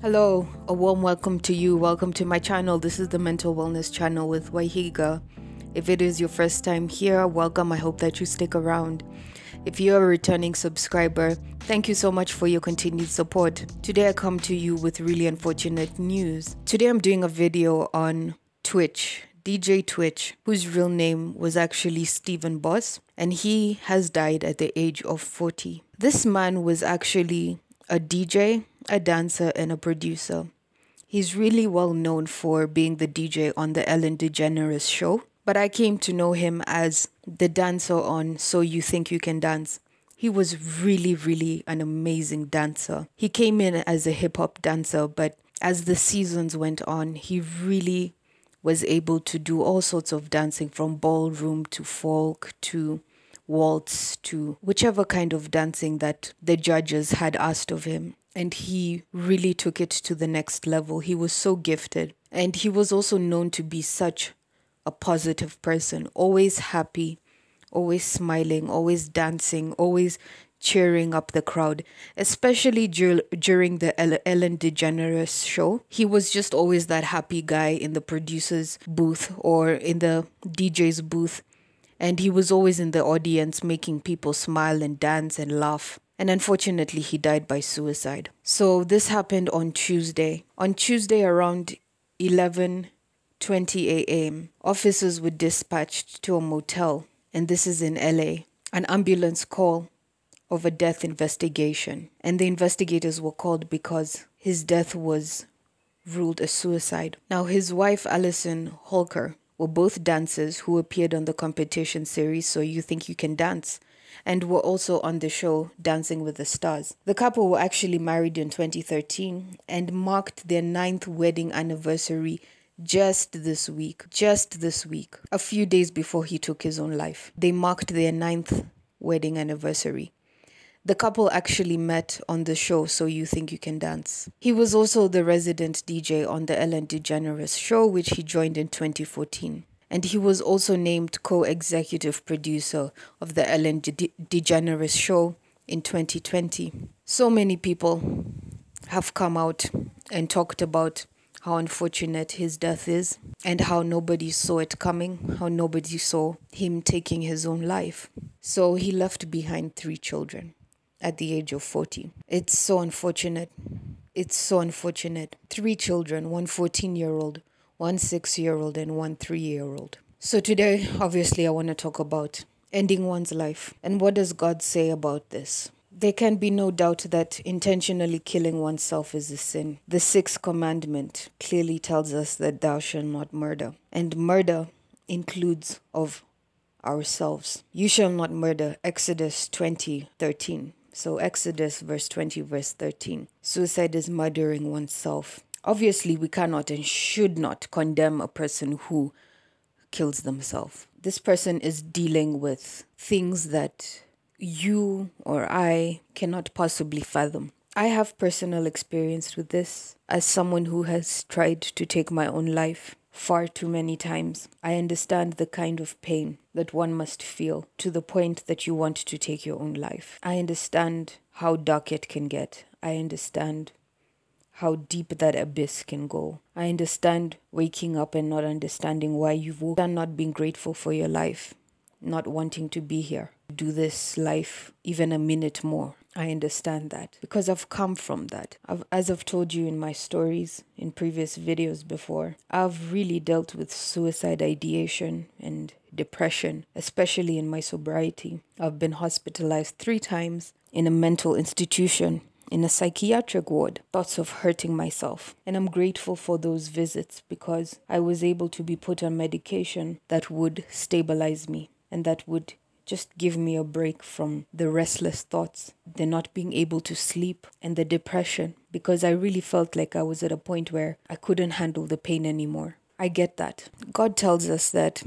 Hello, a warm welcome to you. Welcome to my channel. This is the Mental Wellness channel with Waihiga. If it is your first time here, welcome. I hope that you stick around. If you're a returning subscriber, thank you so much for your continued support. Today I come to you with really unfortunate news. Today I'm doing a video on tWITCH, DJ tWITCH, whose real name was actually Stephen Boss, and he has died at the age of 40. This man was actually a DJ, a dancer, and a producer. He's really well known for being the DJ on the Ellen DeGeneres show, but I came to know him as the dancer on So You Think You Can Dance. He was really an amazing dancer. He came in as a hip-hop dancer, but as the seasons went on, he really was able to do all sorts of dancing, from ballroom to folk to waltz to whichever kind of dancing that the judges had asked of him. And he really took it to the next level. He was so gifted. And he was also known to be such a positive person, always happy, always smiling, always dancing, always cheering up the crowd, especially during the Ellen DeGeneres show. He was just always that happy guy in the producer's booth or in the DJ's booth. And he was always in the audience making people smile and dance and laugh. And unfortunately, he died by suicide. So this happened on Tuesday. On Tuesday around 11:20 a.m., officers were dispatched to a motel, and this is in LA, an ambulance call of a death investigation. And the investigators were called because his death was ruled a suicide. Now, his wife, Allison Holker, were both dancers who appeared on the competition series So You Think You Can Dance, and were also on the show Dancing with the Stars. The couple were actually married in 2013 and marked their 9th wedding anniversary just this week, a few days before he took his own life. They marked their 9th wedding anniversary. The couple actually met on the show So You Think You Can Dance. He was also the resident DJ on the Ellen DeGeneres show, which he joined in 2014. And he was also named co-executive producer of the Ellen DeGeneres show in 2020. So many people have come out and talked about how unfortunate his death is and how nobody saw it coming, how nobody saw him taking his own life. So he left behind 3 children at the age of 40. It's so unfortunate. It's so unfortunate. 3 children, one 14-year-old, one 6-year-old, and one 3-year-old. So today, obviously, I want to talk about ending one's life. And what does God say about this? There can be no doubt that intentionally killing oneself is a sin. The 6th commandment clearly tells us that thou shalt not murder. And murder includes of ourselves. You shall not murder, Exodus 20:13. So Exodus verse 20, verse 13. Suicide is murdering oneself. Obviously, we cannot and should not condemn a person who kills themselves. This person is dealing with things that you or I cannot possibly fathom. I have personal experience with this as someone who has tried to take my own life far too many times. I understand the kind of pain that one must feel to the point that you want to take your own life. I understand how dark it can get. I understand how deep that abyss can go. I understand waking up and not understanding why you've woken up, not being grateful for your life, not wanting to be here, do this life even a minute more. I understand that because I've come from that. As I've told you in my stories, in previous videos before, I've really dealt with suicide ideation and depression, especially in my sobriety. I've been hospitalized 3 times in a mental institution, in a psychiatric ward, thoughts of hurting myself. And I'm grateful for those visits because I was able to be put on medication that would stabilize me and that would just give me a break from the restless thoughts, the not being able to sleep, and the depression, because I really felt like I was at a point where I couldn't handle the pain anymore. I get that. God tells us that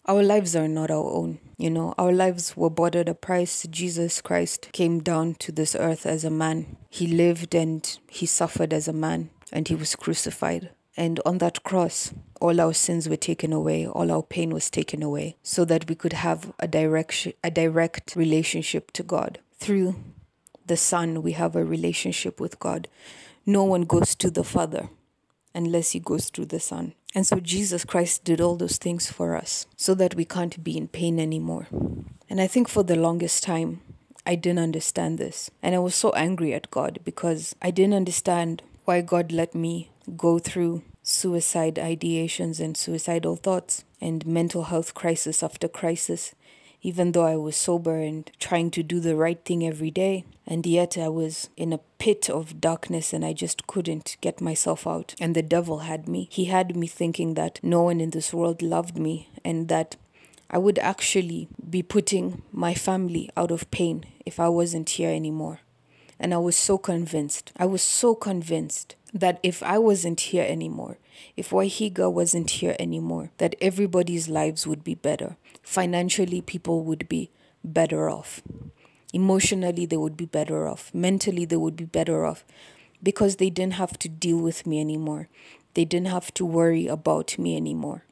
our lives are not our own. You know, our lives were bought at a price. Jesus Christ came down to this earth as a man. He lived and he suffered as a man, and he was crucified. And on that cross, all our sins were taken away, all our pain was taken away, so that we could have a direct relationship to God. Through the Son, we have a relationship with God. no one goes to the Father unless he goes through the Son. And so Jesus Christ did all those things for us so that we can't be in pain anymore. And I think for the longest time, I didn't understand this. And I was so angry at God because I didn't understand why God let me go through suicide ideations and suicidal thoughts and mental health crisis after crisis, even though I was sober and trying to do the right thing every day. And yet I was in a pit of darkness and I just couldn't get myself out. And the devil had me. He had me thinking that no one in this world loved me and that I would actually be putting my family out of pain if I wasn't here anymore. And I was so convinced that if I wasn't here anymore, if Waihiga wasn't here anymore, that everybody's lives would be better. Financially, people would be better off. Emotionally, they would be better off. Mentally, they would be better off because they didn't have to deal with me anymore. They didn't have to worry about me anymore.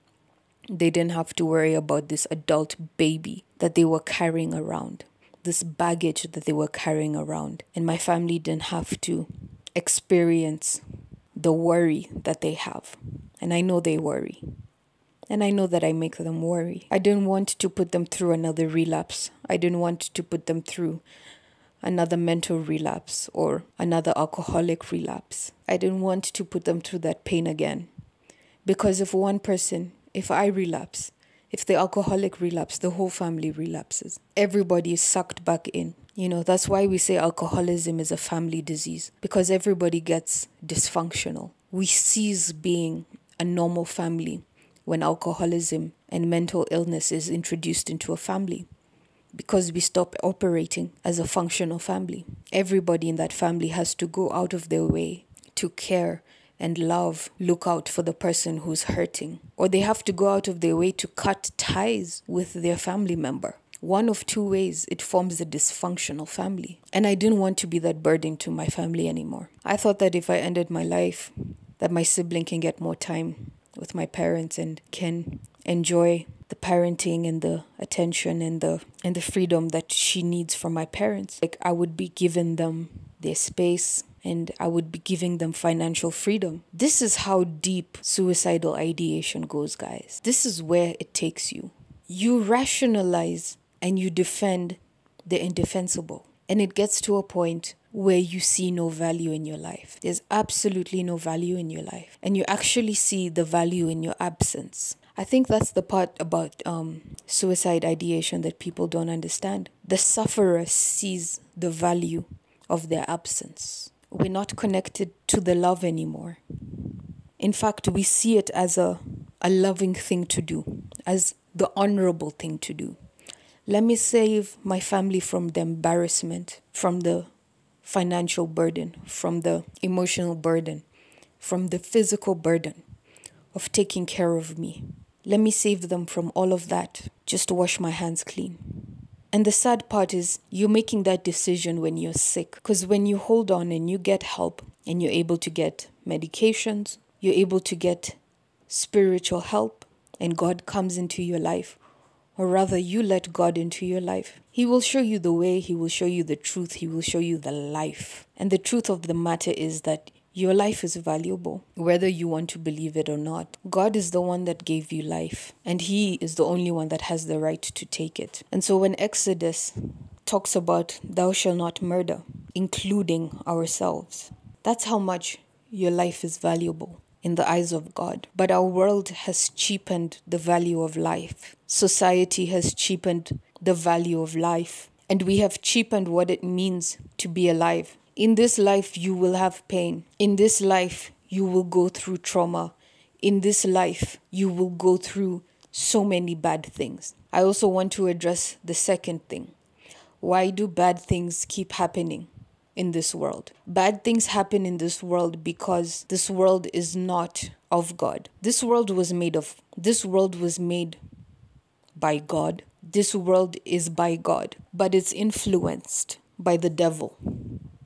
They didn't have to worry about this adult baby that they were carrying around, this baggage that they were carrying around. And my family didn't have to experience the worry that they have. And I know they worry. And I know that I make them worry. I didn't want to put them through another relapse. I didn't want to put them through another mental relapse or another alcoholic relapse. I didn't want to put them through that pain again. Because if I relapse, if the alcoholic relapse, the whole family relapses. Everybody is sucked back in. That's why we say alcoholism is a family disease, because everybody gets dysfunctional. We cease being a normal family when alcoholism and mental illness is introduced into a family, because we stop operating as a functional family. Everybody in that family has to go out of their way to care and look out for the person who's hurting. Or they have to go out of their way to cut ties with their family member. One of two ways it forms a dysfunctional family. And I didn't want to be that burden to my family anymore. I thought that if I ended my life, that my sibling can get more time with my parents and can enjoy the parenting and the attention and the freedom that she needs from my parents. Like, I would be giving them their space and I would be giving them financial freedom. This is how deep suicidal ideation goes, guys. This is where it takes you. You rationalize and you defend the indefensible. And it gets to a point where you see no value in your life. There's absolutely no value in your life. And you actually see the value in your absence. I think that's the part about suicide ideation that people don't understand. The sufferer sees the value of their absence. We're not connected to the love anymore. In fact, we see it as a loving thing to do, as the honorable thing to do. Let me save my family from the embarrassment, from the financial burden, from the emotional burden, from the physical burden of taking care of me. Let me save them from all of that, just to wash my hands clean. And the sad part is you're making that decision when you're sick. Because when you hold on and you get help and you're able to get medications, you're able to get spiritual help, and God comes into your life, or rather you let God into your life, He will show you the way, He will show you the truth, He will show you the life. And the truth of the matter is that your life is valuable, whether you want to believe it or not. God is the one that gave you life, and He is the only one that has the right to take it. And so when Exodus talks about thou shalt not murder, including ourselves, that's how much your life is valuable in the eyes of God. But our world has cheapened the value of life. Society has cheapened the value of life, and we have cheapened what it means to be alive. In this life, you will have pain. In this life, you will go through trauma. In this life, you will go through so many bad things. I also want to address the second thing. Why do bad things keep happening in this world? Bad things happen in this world because this world is not of God. This world was made by God. This world is by God, but it's influenced by the devil.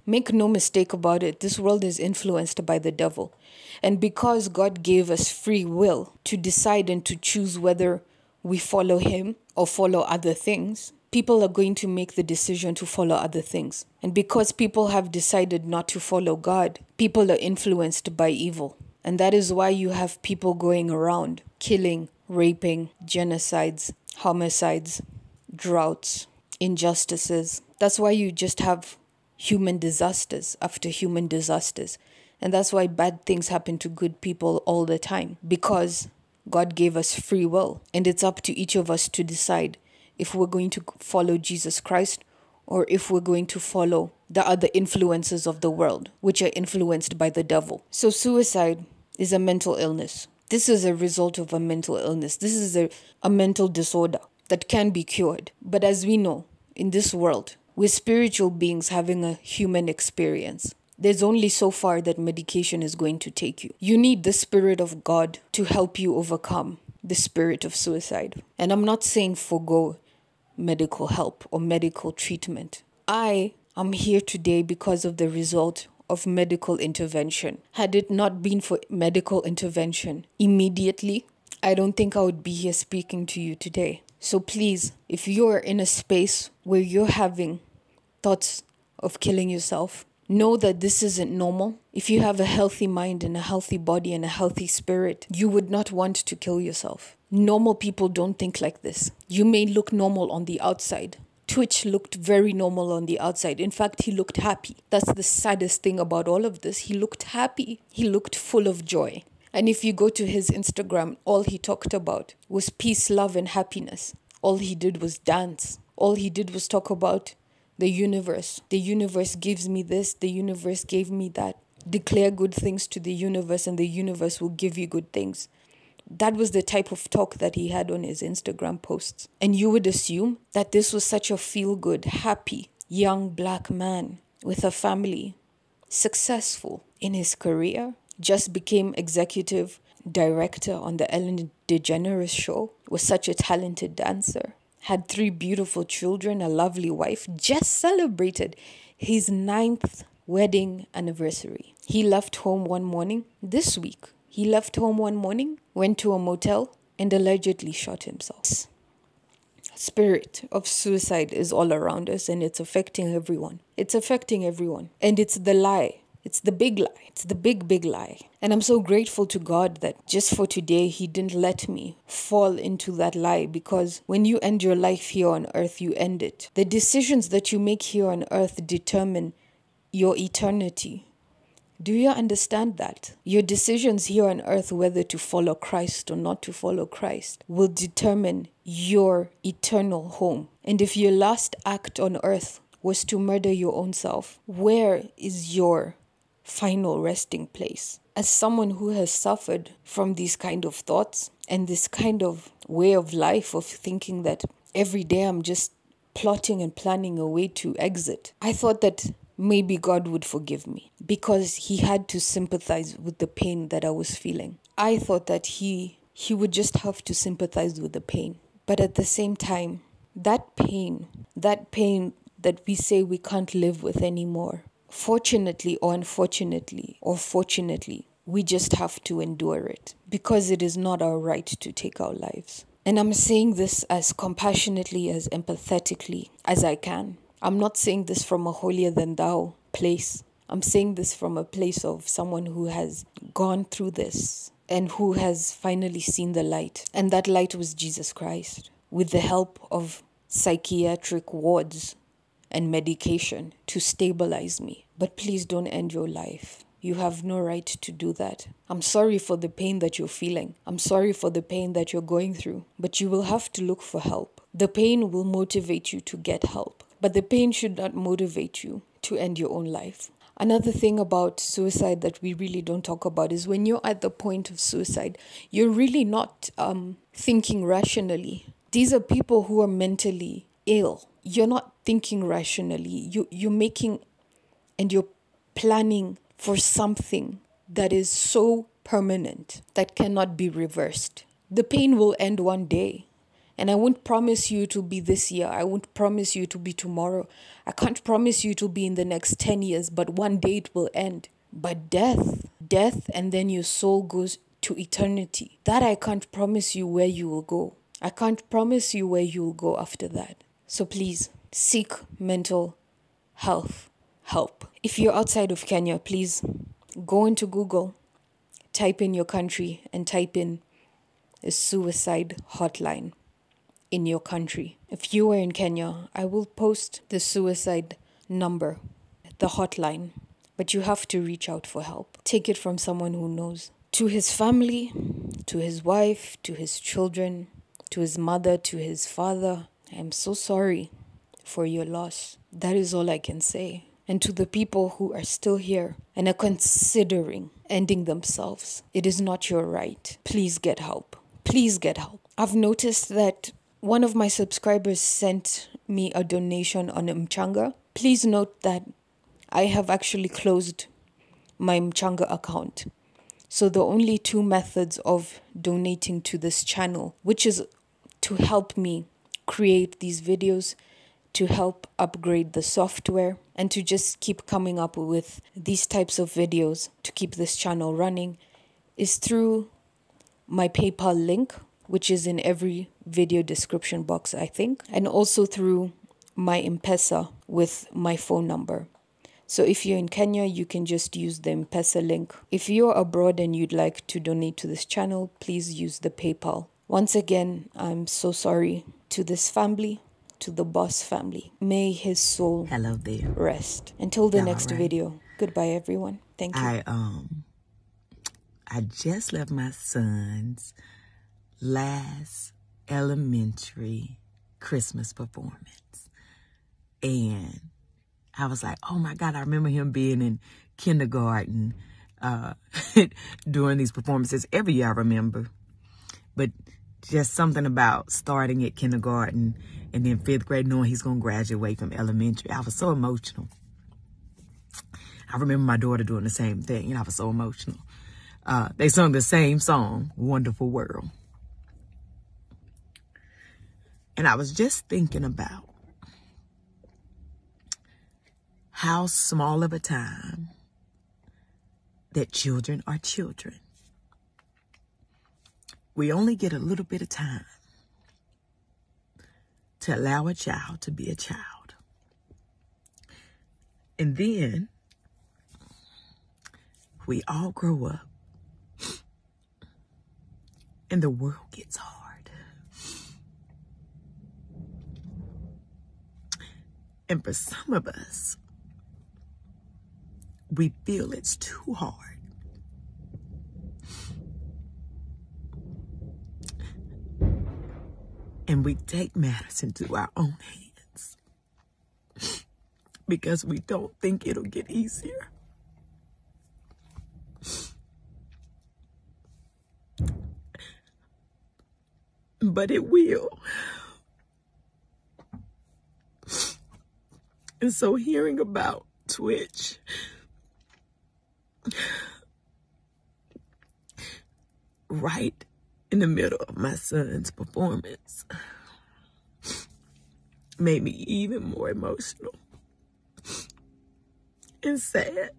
Make no mistake about it, this world is influenced by the devil. And because God gave us free will to decide and to choose whether we follow Him or follow other things, people are going to make the decision to follow other things. And because people have decided not to follow God, people are influenced by evil. And that is why you have people going around killing, raping, genocides, homicides, droughts, injustices. That's why you just have human disasters after human disasters. And that's why bad things happen to good people all the time, because God gave us free will. And it's up to each of us to decide if we're going to follow Jesus Christ or if we're going to follow the other influences of the world, which are influenced by the devil. So suicide is a mental illness. This is a result of a mental illness. This is a mental disorder that can be cured. But as we know, in this world, we're spiritual beings having a human experience. There's only so far that medication is going to take you. You need the Spirit of God to help you overcome the spirit of suicide. And I'm not saying forgo medical help or medical treatment. I am here today because of the result of medical intervention. Had it not been for medical intervention immediately, I don't think I would be here speaking to you today. So please, if you're in a space where you're having thoughts of killing yourself, know that this isn't normal. If you have a healthy mind and a healthy body and a healthy spirit, you would not want to kill yourself. Normal people don't think like this. You may look normal on the outside. tWITCH looked very normal on the outside. In fact, he looked happy. That's the saddest thing about all of this. He looked happy. He looked full of joy. And if you go to his Instagram, all he talked about was peace, love, and happiness. All he did was dance. All he did was talk about the universe. The universe gives me this. The universe gave me that. Declare good things to the universe and the universe will give you good things. That was the type of talk that he had on his Instagram posts. And you would assume that this was such a feel-good, happy, young black man with a family, successful in his career, just became executive director on the Ellen DeGeneres show, was such a talented dancer, had 3 beautiful children, a lovely wife, just celebrated his 9th wedding anniversary. He left home one morning this week. He left home one morning, went to a motel, and allegedly shot himself. Spirit of suicide is all around us, and it's affecting everyone. It's affecting everyone. And it's the lie. It's the big lie. It's the big, big lie. And I'm so grateful to God that just for today, He didn't let me fall into that lie, because when you end your life here on earth, you end it. The decisions that you make here on earth determine your eternity. Do you understand that? Your decisions here on earth, whether to follow Christ or not to follow Christ, will determine your eternal home. And if your last act on earth was to murder your own self, where is your final resting place? As someone who has suffered from these kind of thoughts and this kind of way of life of thinking that every day I'm just plotting and planning a way to exit, I thought that maybe God would forgive me because He had to sympathize with the pain that I was feeling. I thought that He would just have to sympathize with the pain. But at the same time, that pain that we say we can't live with anymore, fortunately or unfortunately or fortunately, we just have to endure it because it is not our right to take our lives. And I'm saying this as compassionately, as empathetically as I can. I'm not saying this from a holier than thou place. I'm saying this from a place of someone who has gone through this and who has finally seen the light. And that light was Jesus Christ, with the help of psychiatric wards and medication to stabilize me. But please don't end your life. You have no right to do that. I'm sorry for the pain that you're feeling. I'm sorry for the pain that you're going through. But you will have to look for help. The pain will motivate you to get help. But the pain should not motivate you to end your own life. Another thing about suicide that we really don't talk about is when you're at the point of suicide, you're really not thinking rationally. These are people who are mentally ill. You're not thinking rationally. You're making and you're planning for something that is so permanent that cannot be reversed. The pain will end one day. And I won't promise you to be this year. I won't promise you to be tomorrow. I can't promise you to be in the next 10 years, but one day it will end. But death, and then your soul goes to eternity. That I can't promise you where you will go. I can't promise you where you will go after that. So please seek mental health help. If you're outside of Kenya, please go into Google, type in your country, and type in a suicide hotline in your country. If you are in Kenya, I will post the suicide number, the hotline, but you have to reach out for help. Take it from someone who knows. To his family, to his wife, to his children, to his mother, to his father, I am so sorry for your loss. That is all I can say. And to the people who are still here and are considering ending themselves, it is not your right. Please get help. Please get help. I've noticed that one of my subscribers sent me a donation on Mchanga. Please note that I have actually closed my Mchanga account. So the only two methods of donating to this channel, which is to help me create these videos, to help upgrade the software, and to just keep coming up with these types of videos to keep this channel running, is through my PayPal link, which is in every video description box, I think, and also through my MPESA with my phone number. So if you're in Kenya, you can just use the MPESA link. If you're abroad and you'd like to donate to this channel, please use the PayPal. Once again, I'm so sorry to this family, to the boss family. May his soul Hello there. Rest. Until the next video. Goodbye, everyone. Thank you. I just left my son's last elementary Christmas performance. And I was like, oh my God, I remember him being in kindergarten during these performances. Every year I remember. But just something about starting at kindergarten and then 5th grade, knowing he's going to graduate from elementary. I was so emotional. I remember my daughter doing the same thing, and I was so emotional. They sung the same song, Wonderful World. And I was just thinking about how small of a time that children are children. We only get a little bit of time to allow a child to be a child. And then we all grow up and the world gets hard. And for some of us, we feel it's too hard. And we take matters into our own hands because we don't think it'll get easier. But it will. And so hearing about Twitch, right in the middle of my son's performance, made me even more emotional and sad.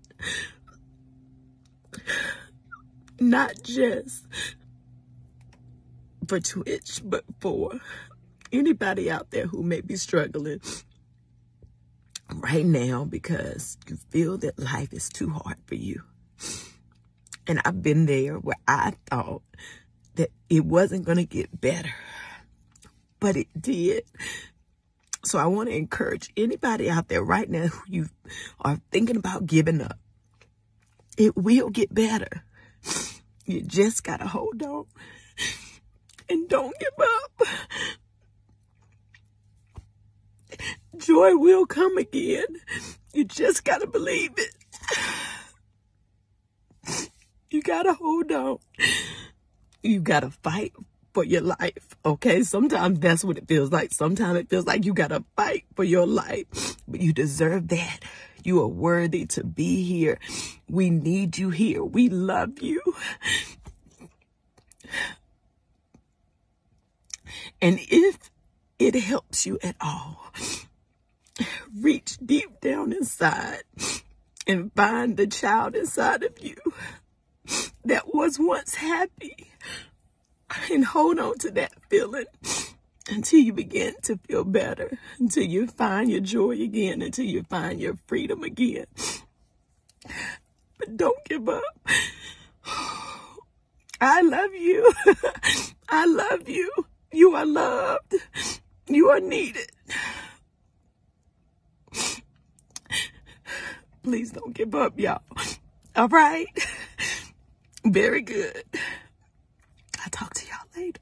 Not just for Twitch, but for anybody out there who may be struggling right now because you feel that life is too hard for you. And I've been there where I thought that it wasn't going to get better, but it did. So I want to encourage anybody out there right now who you are thinking about giving up. It will get better. You just got to hold on and don't give up. Joy will come again. You just got to believe it. You got to hold on. You got to fight for your life, okay? Sometimes that's what it feels like. Sometimes it feels like you got to fight for your life, but you deserve that. You are worthy to be here. We need you here. We love you. And if it helps you at all, reach deep down inside and find the child inside of you that was once happy and hold on to that feeling until you begin to feel better, until you find your joy again, until you find your freedom again. But don't give up. I love you. I love you. You are loved. You are needed. Please don't give up, y'all. All right? Very good. I'll talk to y'all later.